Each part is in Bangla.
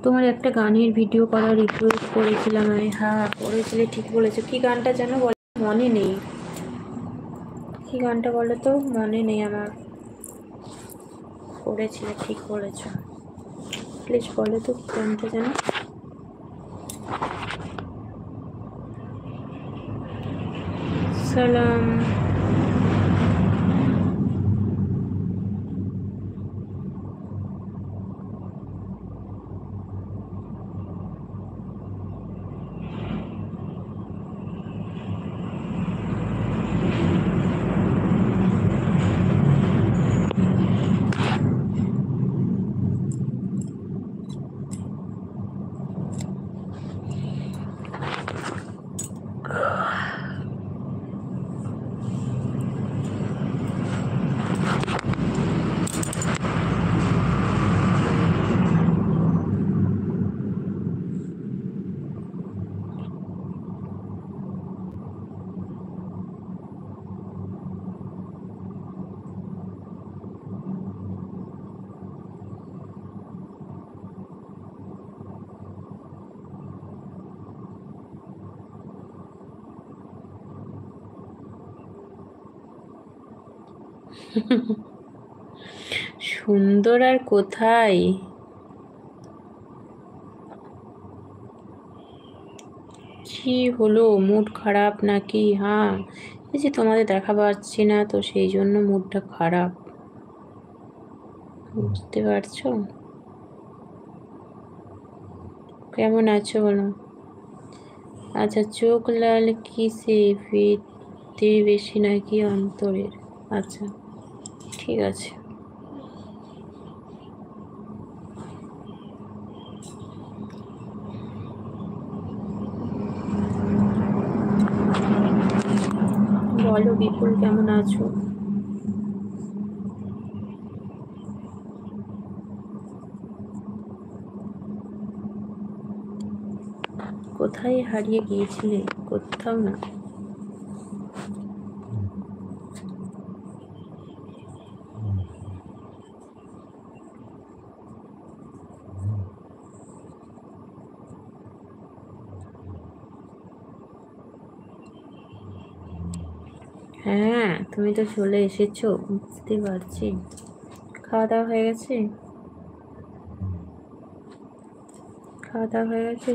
তোমার একটা গানের ভিডিও করার রিকোয়েস্ট করেছিলাম আমি। হ্যাঁ করেছিলে, ঠিক বলেছো। কি গানটা যেন বল, মনে নেই। কি গানটা বলো তো, মনে নেই আমার। করেছিলে, ঠিক বলেছো। প্লিজ বলো তো কি গানটা যেন। সালাম। সুন্দর আর কোথায়? কি হলো, মুড খারাপ নাকি? হ্যাঁ, এই যে তোমাদের দেখা পাচ্ছি না তো সেই জন্য মুডটা খারাপ, বুঝতে পারছো? কেমন আছো বলো। আচ্ছা, চোখ লাল কিসে, ফিরতে বেশি নাকি অন্তরের? আচ্ছা, ঠিক আছে। বলো বিপুল, কেমন আছো? কোথায় হারিয়ে গিয়েছিলে? কোথাও না। হ্যাঁ, তুমি তো চলে এসেছো, বুঝতে পারছি। খাওয়া দাওয়া হয়ে গেছে? খাওয়া দাওয়া হয়ে গেছে?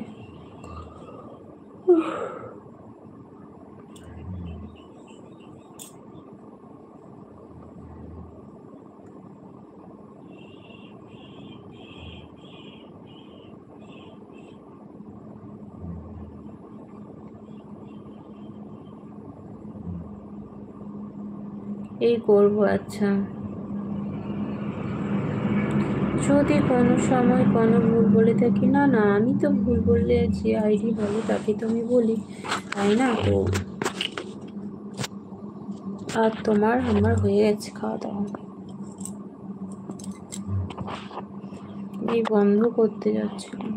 এই করবো। আচ্ছা, যদি কোনো সময় কোনো ভুল বলে থাকি, না না, আমি তো ভুল বললে যে আইডি বলে তাকে তো আমি বলি, তাই না তো? আর তোমার, আমার হয়ে গেছে খাওয়া দাওয়া। এই বন্ধ করতে যাচ্ছিলাম।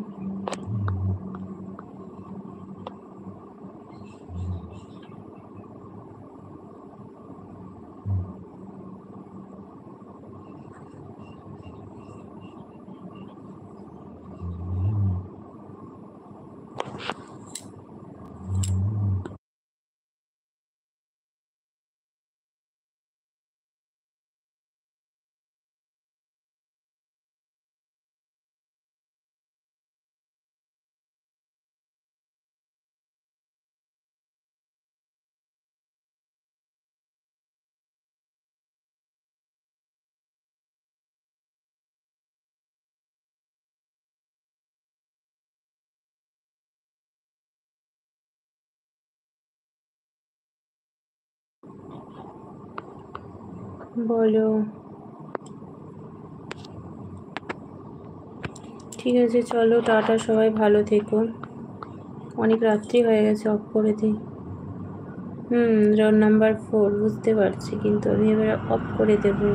বলো। ঠিক আছে, চলো টাটা, সবাই ভালো থেকো। অনেক রাত্রি হয়ে গেছে, অফ করে দিই। রোল নাম্বার 4, বুঝতে পারছি, কিন্তু আমি এবার অফ করে দেবো।